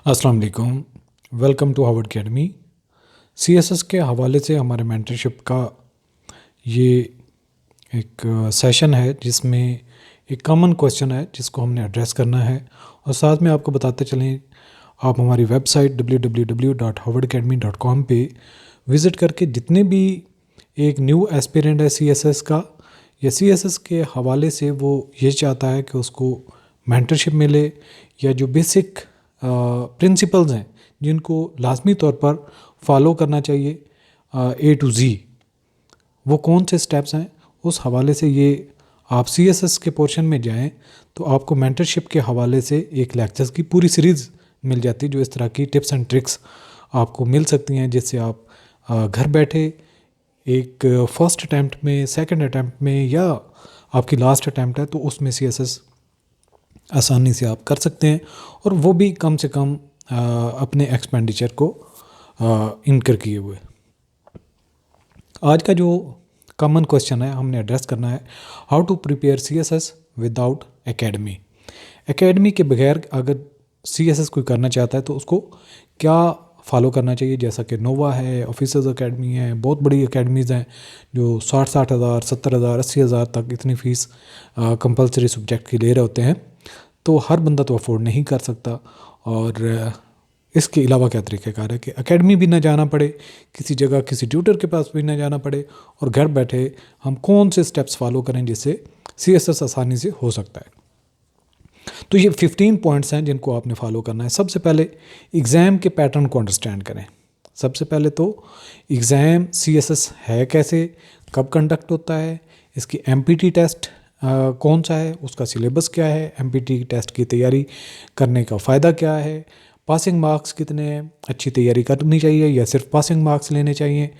अस्सलाम वालेकुम। Welcome to Harvard academy. CSS के हवाले से हमारे मेंटरशिप का ये एक सेशन है जिसमें एक कॉमन क्वेश्चन है जिसको हमने एड्रेस करना है और साथ में आपको बताते चलें आप हमारी वेबसाइट www.harvardacademy.com पे विज़िट करके जितने भी एक न्यू एस्पिरेंट है सीएसएस का या सीएसएस के हवाले से वो ये चाहता है कि उसको मेंटरशिप मिले या जो बेसिक प्रिंसिपल्स हैं जिनको लाजमी तौर पर फॉलो करना चाहिए ए टू ज़ी, वो कौन से स्टेप्स हैं उस हवाले से ये आप सीएसएस के पोर्शन में जाएं तो आपको मेंटरशिप के हवाले से एक लेक्चर्स की पूरी सीरीज़ मिल जाती है जो इस तरह की टिप्स एंड ट्रिक्स आपको मिल सकती हैं जिससे आप घर बैठे एक फर्स्ट अटैम्प्ट में, सेकंड अटैम्प्ट में या आपकी लास्ट अटैम्प्ट है तो उसमें सीएसएस आसानी से आप कर सकते हैं और वो भी कम से कम अपने एक्सपेंडिचर को इनकर किए हुए। आज का जो कॉमन क्वेश्चन है हमने एड्रेस करना है, how to prepare CSS without academy. Academy के बगैर अगर सीएसएस कोई करना चाहता है तो उसको क्या फॉलो करना चाहिए, जैसा कि नोवा है, ऑफिसर्स एकेडमी है, बहुत बड़ी एकेडमीज़ हैं जो 60-60 हज़ार, 70 हज़ार, 80 हज़ार तक इतनी फ़ीस कंपलसरी सब्जेक्ट की ले रहे होते हैं। तो हर बंदा तो अफोर्ड नहीं कर सकता और इसके अलावा क्या तरीक़ाकार है कि एकेडमी भी ना जाना पड़े, किसी जगह किसी ट्यूटर के पास भी ना जाना पड़े और घर बैठे हम कौन से स्टेप्स फॉलो करें जिससे सीएसएस आसानी से हो सकता है। तो ये 15 पॉइंट्स हैं जिनको आपने फॉलो करना है। सबसे पहले एग्ज़ाम के पैटर्न को अंडरस्टैंड करें। सबसे पहले तो एग्ज़ाम सीएसएस है कैसे, कब कंडक्ट होता है, इसकी एमपीटी टेस्ट कौन सा है, उसका सिलेबस क्या है, एमपीटी टेस्ट की तैयारी करने का फ़ायदा क्या है, पासिंग मार्क्स कितने हैं, अच्छी तैयारी करनी चाहिए या सिर्फ पासिंग मार्क्स लेने चाहिए,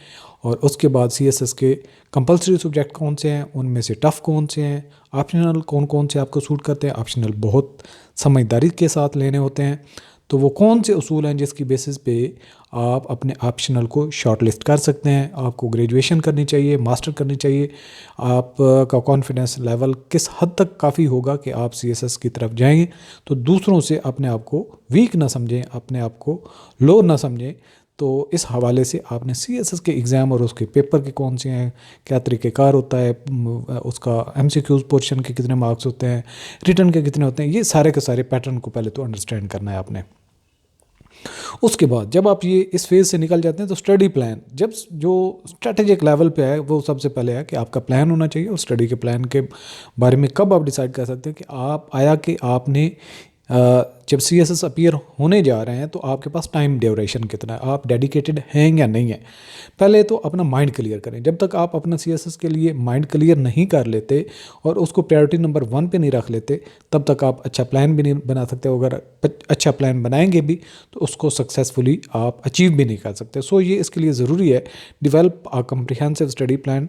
और उसके बाद सीएसएस के कंपलसरी सब्जेक्ट कौन से हैं, उनमें से टफ़ कौन से हैं, ऑप्शनल कौन कौन से आपको सूट करते हैं। ऑप्शनल बहुत समझदारी के साथ लेने होते हैं, तो वो कौन से उसूल हैं जिसकी बेसिस पे आप अपने ऑप्शनल को शॉर्ट लिस्ट कर सकते हैं। आपको ग्रेजुएशन करनी चाहिए, मास्टर करनी चाहिए, आपका कॉन्फिडेंस लेवल किस हद तक काफ़ी होगा कि आप सीएसएस की तरफ जाएंगे, तो दूसरों से अपने आप को वीक ना समझें, अपने आप को लो ना समझें। तो इस हवाले से आपने सीएसएस के एग्ज़ाम और उसके पेपर के कौन से हैं, क्या तरीक़ेकार होता है, उसका एमसीक्यूज़ पोर्शन के कितने मार्क्स होते हैं, रिटर्न के कितने होते हैं, ये सारे के सारे पैटर्न को पहले तो अंडरस्टैंड करना है आपने। उसके बाद जब आप ये इस फेज़ से निकल जाते हैं तो स्टडी प्लान, जब जो स्ट्रेटेजिक लेवल पे है वो सबसे पहले है कि आपका प्लान होना चाहिए। और स्टडी के प्लान के बारे में कब आप डिसाइड कर सकते हैं कि आप आया कि आपने जब सीएसएस अपीयर होने जा रहे हैं तो आपके पास टाइम ड्यूरेशन कितना है, आप डेडिकेटेड हैं या नहीं है। पहले तो अपना माइंड क्लियर करें। जब तक आप अपना सीएसएस के लिए माइंड क्लियर नहीं कर लेते और उसको प्रायोरिटी नंबर 1 पे नहीं रख लेते, तब तक आप अच्छा प्लान भी नहीं बना सकते। अगर अच्छा प्लान बनाएंगे भी तो उसको सक्सेसफुली आप अचीव भी नहीं कर सकते। सो ये इसके लिए ज़रूरी है develop a comprehensive study plan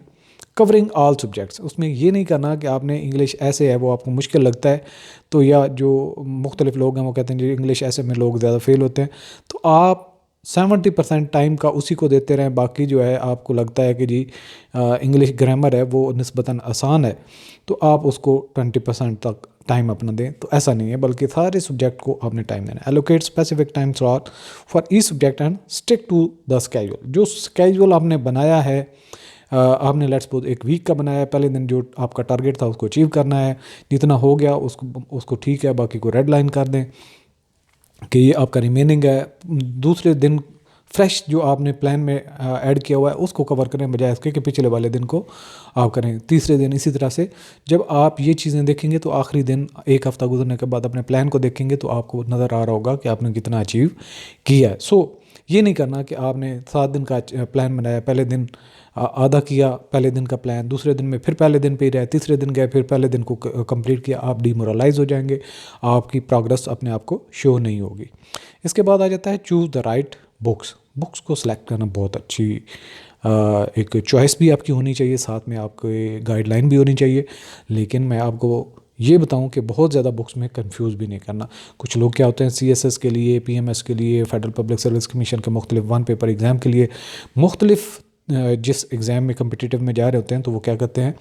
covering all subjects. उसमें ये नहीं करना कि आपने इंग्लिश ऐसे है वो आपको मुश्किल लगता है, तो या जो मुख्तलिफ लोग हैं वो कहते हैं जी इंग्लिश ऐसे में लोग ज़्यादा फेल होते हैं, तो आप 70% टाइम का उसी को देते रहें। बाकी जो है आपको लगता है कि जी इंग्लिश ग्रामर है वो निस्बतन आसान है, तो आप उसको 20% तक टाइम अपना दें। तो ऐसा नहीं है, बल्कि सारे सब्जेक्ट को आपने टाइम देना है। Allocate specific time slot for each subject and stick to the schedule. जो स्केड्यूल आपने बनाया है, आपने लेट्स सपोज एक वीक का बनाया है, पहले दिन जो आपका टारगेट था उसको अचीव करना है, जितना हो गया उसको ठीक है, बाकी को रेड लाइन कर दें कि ये आपका रिमेनिंग है। दूसरे दिन फ्रेश जो आपने प्लान में ऐड किया हुआ है उसको कवर करें, बजाय इसके कि पिछले वाले दिन को आप करें। तीसरे दिन इसी तरह से जब आप ये चीज़ें देखेंगे तो आखिरी दिन एक हफ़्ता गुजरने के बाद अपने प्लान को देखेंगे तो आपको नज़र आ रहा होगा कि आपने कितना अचीव किया है। सो ये नहीं करना कि आपने 7 दिन का प्लान बनाया, पहले दिन आधा किया पहले दिन का प्लान, दूसरे दिन में फिर पहले दिन पे ही रहे, तीसरे दिन गए फिर पहले दिन को कंप्लीट किया, आप डिमोरलाइज हो जाएंगे, आपकी प्रोग्रेस अपने आप को शो नहीं होगी। इसके बाद आ जाता है choose the right books. Books को सिलेक्ट करना बहुत अच्छी एक चॉइस भी आपकी होनी चाहिए, साथ में आपके गाइडलाइन भी होनी चाहिए। लेकिन मैं आपको ये बताऊं कि बहुत ज़्यादा बुक्स में कंफ्यूज भी नहीं करना। कुछ लोग क्या होते हैं सीएसएस के लिए, पीएमएस के लिए, फेडरल पब्लिक सर्विस कमीशन के मुख्तलिफ 1 पेपर एग्ज़ाम के लिए मुख्तलिफ जिस एग्ज़ाम में कम्पिटिटिव में जा रहे होते हैं तो वो क्या करते हैं,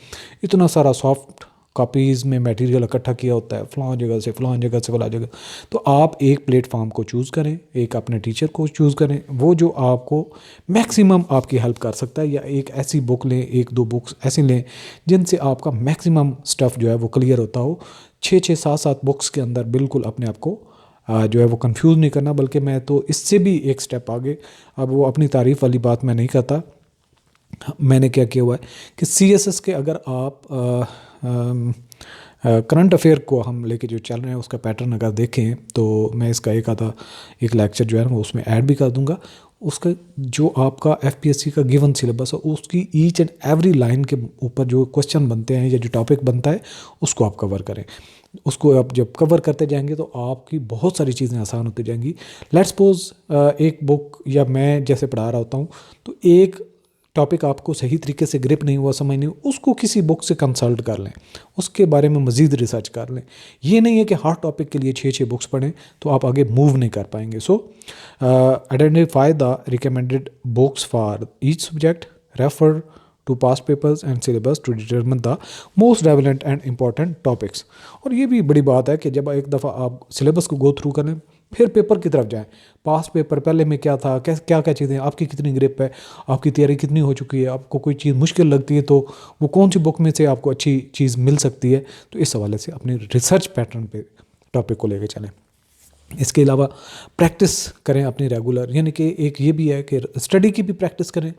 इतना सारा सॉफ्ट कॉपीज़ में मटेरियल इकट्ठा किया होता है फ़लाँ जगह से फ़लाँ जगह से फ़लाँ जगह। तो आप एक प्लेटफॉर्म को चूज़ करें, एक अपने टीचर को चूज़ करें, वो जो आपको मैक्सिमम आपकी हेल्प कर सकता है, या एक ऐसी बुक लें, एक दो बुक्स ऐसी लें जिनसे आपका मैक्सिमम स्टफ़ जो है वो क्लियर होता हो। 6-6 7-7 बुक्स के अंदर बिल्कुल अपने आप को जो है वो कंफ्यूज नहीं करना, बल्कि मैं तो इससे भी एक स्टेप आगे, अब वो अपनी तारीफ़ वाली बात मैं नहीं करता। मैंने क्या किया हुआ है कि CSS के अगर आप करंट अफेयर को हम लेके जो चल रहे हैं उसका पैटर्न अगर देखें, तो मैं इसका एक आधा एक लेक्चर जो है वो उसमें ऐड भी कर दूंगा। उसका जो आपका FPSC का गिवन सिलेबस है उसकी ईच एंड एवरी लाइन के ऊपर जो क्वेश्चन बनते हैं या जो टॉपिक बनता है उसको आप कवर करें। उसको आप जब कवर करते जाएंगे तो आपकी बहुत सारी चीज़ें आसान होती जाएंगी। लेट्स सपोज एक बुक या मैं जैसे पढ़ा रहा होता हूँ, तो एक टॉपिक आपको सही तरीके से ग्रिप नहीं हुआ, समझ नहीं हुआ, उसको किसी बुक से कंसल्ट कर लें, उसके बारे में मज़ीद रिसर्च कर लें। ये नहीं है कि हर टॉपिक के लिए 6-6 बुक्स पढ़ें तो आप आगे मूव नहीं कर पाएंगे। So identify the recommended books for each subject, refer to past papers and syllabus to determine the most relevant and important topics. और ये भी बड़ी बात है कि जब एक दफ़ा आप सिलेबस को गो थ्रू करें फिर पेपर की तरफ जाएं। पास्ट पेपर पहले में क्या था, क्या क्या चीज़ें, आपकी कितनी ग्रिप है, आपकी तैयारी कितनी हो चुकी है, आपको कोई चीज़ मुश्किल लगती है तो वो कौन सी बुक में से आपको अच्छी चीज़ मिल सकती है। तो इस हवाले से अपने रिसर्च पैटर्न पे टॉपिक को लेकर चलें। इसके अलावा प्रैक्टिस करें अपनी रेगुलर, यानी कि एक ये भी है कि स्टडी की भी प्रैक्टिस करें।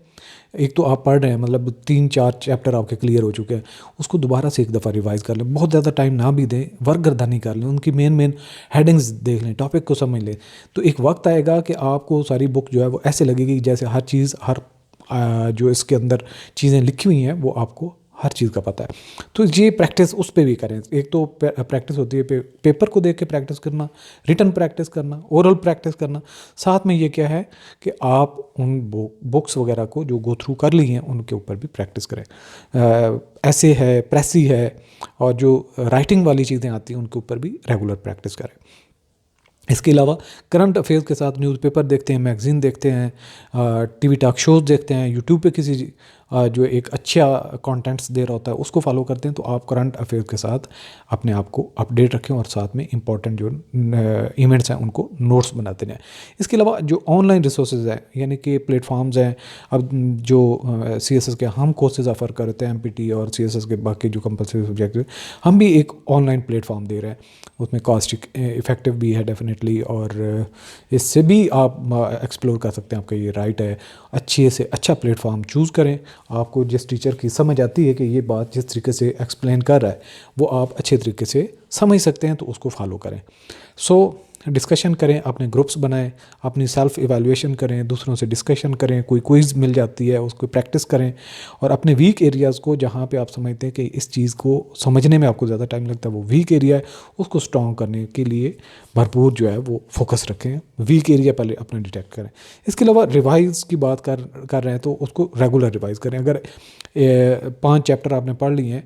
एक तो आप पढ़ रहे हैं, मतलब 3-4 चैप्टर आपके क्लियर हो चुके हैं, उसको दोबारा से एक दफ़ा रिवाइज कर लें। बहुत ज़्यादा टाइम ना भी दें, वर्क गर्दानी कर लें, उनकी मेन मेन हेडिंग्स देख लें, टॉपिक को समझ लें। तो एक वक्त आएगा कि आपको सारी बुक जो है वो ऐसे लगेगी जैसे हर चीज़, हर जो इसके अंदर चीज़ें लिखी हुई हैं वो आपको हर चीज़ का पता है। तो ये प्रैक्टिस उस पे भी करें। एक तो प्रैक्टिस होती है पेपर को देख के प्रैक्टिस करना, रिटन प्रैक्टिस करना, ओरल प्रैक्टिस करना। साथ में ये क्या है कि आप उन बुक्स वगैरह को जो गो थ्रू कर ली हैं उनके ऊपर भी प्रैक्टिस करें। ऐसे है, प्रेसी है, और जो राइटिंग वाली चीज़ें आती हैं उनके ऊपर भी रेगुलर प्रैक्टिस करें। इसके अलावा करंट अफेयर्स के साथ न्यूज़पेपर देखते हैं, मैगज़ीन देखते हैं, टीवी टॉक शोज़ देखते हैं, यूट्यूब पे किसी जो एक अच्छा कंटेंट्स दे रहा होता है उसको फॉलो करते हैं। तो आप करंट अफेयर्स के साथ अपने आप को अपडेट रखें और साथ में इंपॉर्टेंट जो इवेंट्स हैं उनको नोट्स बनाते जाएं। इसके अलावा जो ऑनलाइन रिसोर्सेज हैं, यानी कि प्लेटफॉर्म्स हैं, अब जो CSS के हम कोर्सेज ऑफ़र करते हैं, MPT और CSS के बाकी जो कंपलसरी सब्जेक्ट हैं, हम भी एक ऑनलाइन प्लेटफॉर्म दे रहे हैं। उसमें कॉस्ट इफ़ेक्टिव भी है डेफिनेटली, और इससे भी आप एक्सप्लोर कर सकते हैं, आपका ये राइट है। अच्छे से अच्छा प्लेटफॉर्म चूज़ करें। आपको जिस टीचर की समझ आती है कि ये बात जिस तरीके से एक्सप्लेन कर रहा है वो आप अच्छे तरीके से समझ सकते हैं, तो उसको फॉलो करें। सो डिस्कशन करें, अपने ग्रुप्स बनाएं, अपनी सेल्फ इवैल्यूएशन करें, दूसरों से डिस्कशन करें, कोई क्विज़ मिल जाती है उसको प्रैक्टिस करें, और अपने वीक एरियाज़ को, जहाँ पे आप समझते हैं कि इस चीज़ को समझने में आपको ज़्यादा टाइम लगता है, वो वीक एरिया है, उसको स्ट्रॉन्ग करने के लिए भरपूर जो है वो फोकस रखें। वीक एरिया पहले अपना डिटेक्ट करें। इसके अलावा रिवाइज़ की बात कर रहे हैं तो उसको रेगुलर रिवाइज़ करें। अगर 5 चैप्टर आपने पढ़ लिए हैं,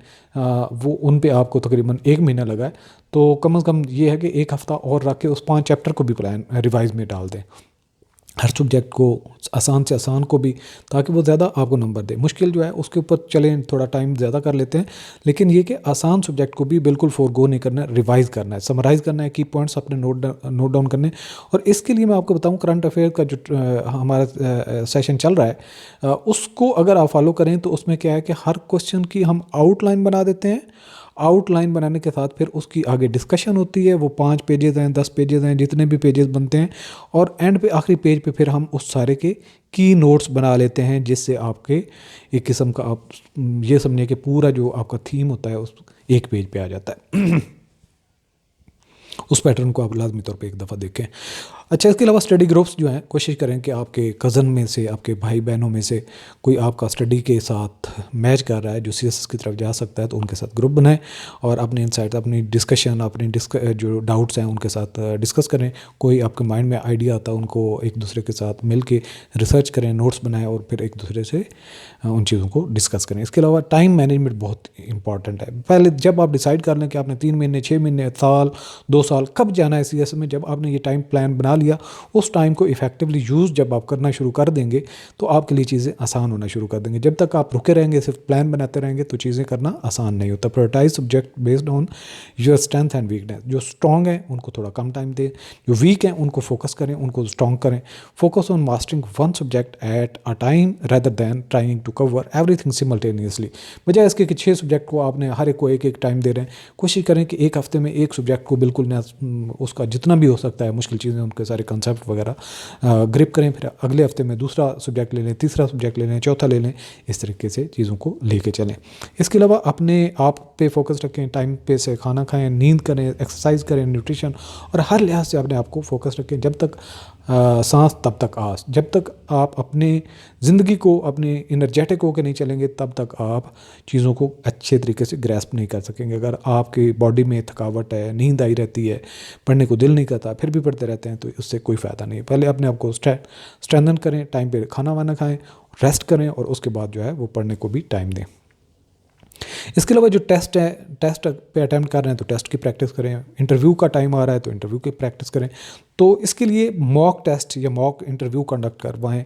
वो उन पे आपको तकरीबन 1 महीना लगा है, तो कम से कम ये है कि 1 हफ़्ता और रख के उस 5 चैप्टर को भी प्लान रिवाइज में डाल दें, हर सब्जेक्ट को, आसान से आसान को भी, ताकि वो ज़्यादा आपको नंबर दे। मुश्किल जो है उसके ऊपर चलें, थोड़ा टाइम ज़्यादा कर लेते हैं, लेकिन ये कि आसान सब्जेक्ट को भी बिल्कुल फोरगो नहीं करना है, रिवाइज़ करना है, समराइज़ करना है, की पॉइंट्स अपने नोट डाउन करने। और इसके लिए मैं आपको बताऊँ, करंट अफेयर का जो हमारा सेशन चल रहा है, उसको अगर आप फॉलो करें तो उसमें क्या है कि हर क्वेश्चन की हम आउटलाइन बना देते हैं। आउटलाइन बनाने के साथ फिर उसकी आगे डिस्कशन होती है। वो 5 पेजेस हैं, 10 पेजेस हैं, जितने भी पेजेस बनते हैं, और एंड पे आखिरी पेज पे फिर हम उस सारे के की नोट्स बना लेते हैं, जिससे आपके एक किस्म का आप ये समझिए कि पूरा जो आपका थीम होता है उस एक पेज पे आ जाता है। उस पैटर्न को आप लाजमी तौर पे एक दफ़ा देखें। अच्छा, इसके अलावा स्टडी ग्रुप्स जो हैं, कोशिश करें कि आपके कज़न में से, आपके भाई बहनों में से कोई आपका स्टडी के साथ मैच कर रहा है जो CSS की तरफ जा सकता है, तो उनके साथ ग्रुप बनाएं और अपने इनसाइट्स, अपनी डिस्कशन, अपनी जो डाउट्स हैं उनके साथ डिस्कस करें। कोई आपके माइंड में आइडिया आता है, उनको एक दूसरे के साथ मिल के रिसर्च करें, नोट्स बनाएं और फिर एक दूसरे से उन चीज़ों को डिस्कस करें। इसके अलावा टाइम मैनेजमेंट बहुत इंपॉर्टेंट है। पहले जब आप डिसाइड कर लें कि आपने 3 महीने, 6 महीने, साल, 2 साल कब जाना है सी एस में, जब आपने ये टाइम प्लान बना लिया, उस टाइम को इफेक्टिवली यूज़ जब आप करना शुरू कर देंगे तो आपके लिए चीज़ें आसान होना शुरू कर देंगे। जब तक आप रुके रहेंगे, सिर्फ प्लान बनाते रहेंगे, तो चीज़ें करना आसान नहीं होता। Prioritize subject based on your strength and weakness. जो स्ट्रॉन्ग है उनको थोड़ा कम टाइम दें, जो वीक हैं उनको फोकस करें, उनको स्ट्रॉन्ग करें। Focus on mastering one subject at a time rather than trying to cover everything simultaneously. बजाय इसके कि 6 सब्जेक्ट को आपने हर एक को एक एक टाइम दे रहे हैं, कोशिश करें कि एक हफ्ते में एक सब्जेक्ट को बिल्कुल ना, उसका जितना भी हो सकता है मुश्किल चीज़ें, उनके सारे कंसेप्ट वगैरह ग्रिप करें, फिर अगले हफ्ते में दूसरा सब्जेक्ट ले लें, तीसरा सब्जेक्ट ले लें, चौथा ले लें। इस तरीके से चीज़ों को लेके चलें। इसके अलावा अपने आप पे फोकस रखें, टाइम पे से खाना खाएं, नींद करें, एक्सरसाइज करें, न्यूट्रिशन, और हर लिहाज से अपने आप को फोकस रखें। जब तक सांस तब तक आस। जब तक आप अपने ज़िंदगी को अपने इनर्जेटिक होकर नहीं चलेंगे, तब तक आप चीज़ों को अच्छे तरीके से ग्रैस्प नहीं कर सकेंगे। अगर आपकी बॉडी में थकावट है, नींद आई रहती है, पढ़ने को दिल नहीं करता, फिर भी पढ़ते रहते हैं, तो उससे कोई फ़ायदा नहीं है। पहले अपने आप को स्ट्रेंथन करें, टाइम पे खाना वाना खाएं, रेस्ट करें, और उसके बाद जो है वो पढ़ने को भी टाइम दें। इसके अलावा जो टेस्ट है, टेस्ट पे अटैम्प्ट कर रहे हैं तो टेस्ट की प्रैक्टिस करें। इंटरव्यू का टाइम आ रहा है तो इंटरव्यू की प्रैक्टिस करें। तो इसके लिए मॉक टेस्ट या मॉक इंटरव्यू कंडक्ट करवाएं,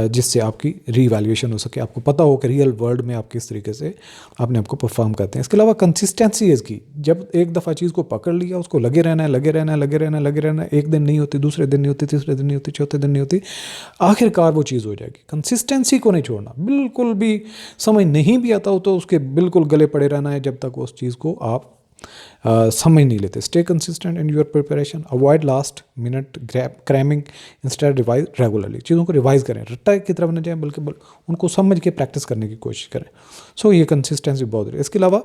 जिससे आपकी रीवैल्यूएशन हो सके, आपको पता हो कि रियल वर्ल्ड में आप किस तरीके से अपने आप को परफॉर्म करते हैं। इसके अलावा कंसिस्टेंसी है इसकी। जब एक दफ़ा चीज़ को पकड़ लिया, उसको लगे रहना है, लगे रहना है, लगे रहना है, लगे रहना है। एक दिन नहीं होती, दूसरे दिन नहीं होती, तीसरे दिन नहीं होती, चौथे दिन नहीं होती, आखिरकार वो चीज़ हो जाएगी। कंसिस्टेंसी को नहीं छोड़ना, बिल्कुल भी समझ नहीं भी आता हो तो उसके बिल्कुल गले पड़े रहना है जब तक उस चीज़ को आप समझ नहीं लेते। Stay consistent in your preparation, avoid last minute cramming, instead revise regularly. चीज़ों को रिवाइज करें, रट्टा की तरफ न जाएं, बल्कि उनको समझ के प्रैक्टिस करने की कोशिश करें। सो ये कंसिस्टेंसी बहुत है। इसके अलावा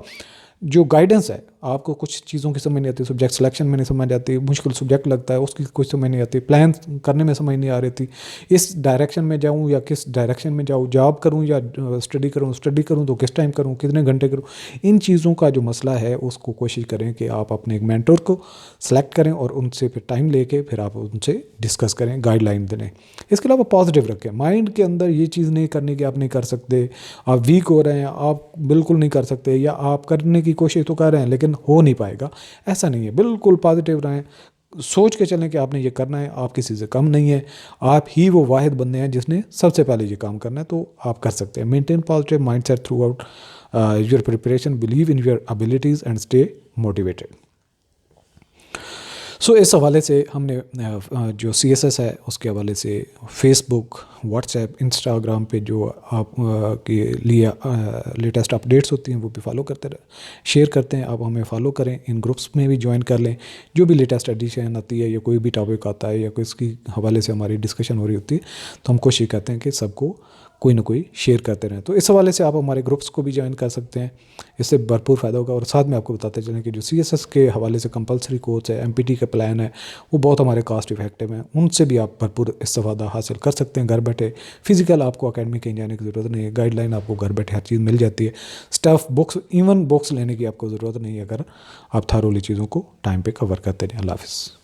जो गाइडेंस है, आपको कुछ चीज़ों की समझ नहीं आती, सब्जेक्ट सिलेक्शन में नहीं समझ आती, मुश्किल सब्जेक्ट लगता है, उसकी कुछ समझ नहीं आती, प्लान करने में समझ नहीं आ रही थी, इस डायरेक्शन में जाऊँ या किस डायरेक्शन में जाऊँ, जॉब करूँ या स्टडी करूँ तो किस टाइम करूँ, कितने घंटे करूँ। इन चीज़ों का जो मसला है उसको कोशिश करें कि आप अपने एक मेंटर को सेलेक्ट करें और उनसे फिर टाइम लेके फिर आप उनसे डिस्कस करें, गाइडलाइन दें। इसके अलावा पॉजिटिव रखें, माइंड के अंदर ये चीज़ नहीं करने की आप नहीं कर सकते, आप वीक हो रहे हैं, आप बिल्कुल नहीं कर सकते, या आप करने की कोशिश तो कर रहे हैं लेकिन हो नहीं पाएगा, ऐसा नहीं है। बिल्कुल पॉजिटिव रहें, सोच के चलें कि आपने ये करना है, आप किसी से कम नहीं है, आप ही वो वाहिद बंदे हैं जिसने सबसे पहले ये काम करना है, तो आप कर सकते हैं। Maintain positive mindset throughout your preparation, believe in your abilities and stay motivated. So इस हवाले से हमने जो CSS है उसके हवाले से फेसबुक, व्हाट्सएप, इंस्टाग्राम पे जो आप के लिए लेटेस्ट अपडेट्स होती हैं वो भी फॉलो करते रहे, शेयर करते हैं। आप हमें फॉलो करें, इन ग्रुप्स में भी ज्वाइन कर लें। जो भी लेटेस्ट एडिशन आती है या कोई भी टॉपिक आता है या कोई इसकी हवाले से हमारी डिस्कशन हो रही होती है तो हम कोशिश करते हैं कि सबको कोई ना कोई शेयर करते रहें। तो इस हवाले से आप हमारे ग्रुप्स को भी ज्वाइन कर सकते हैं, इससे भरपूर फ़ायदा होगा। और साथ में आपको बताते चलें कि जो CSS के हवाले से कंपलसरी कोर्स है, MPT का प्लान है, वो बहुत हमारे कॉस्ट इफेक्टिव हैं, उनसे भी आप भरपूर इस्तेफादा हासिल कर सकते हैं घर बैठे। फिजिकल आपको अकेडमी कहीं जाने की ज़रूरत नहीं है, गाइडलाइन आपको घर बैठे हर चीज़ मिल जाती है। स्टफ़ बुक्स, इवन बुक्स लेने की आपको ज़रूरत नहीं है अगर आप थारोली चीज़ों को टाइम पर कवर करते हैं। अल्लाह हाफ़िज़।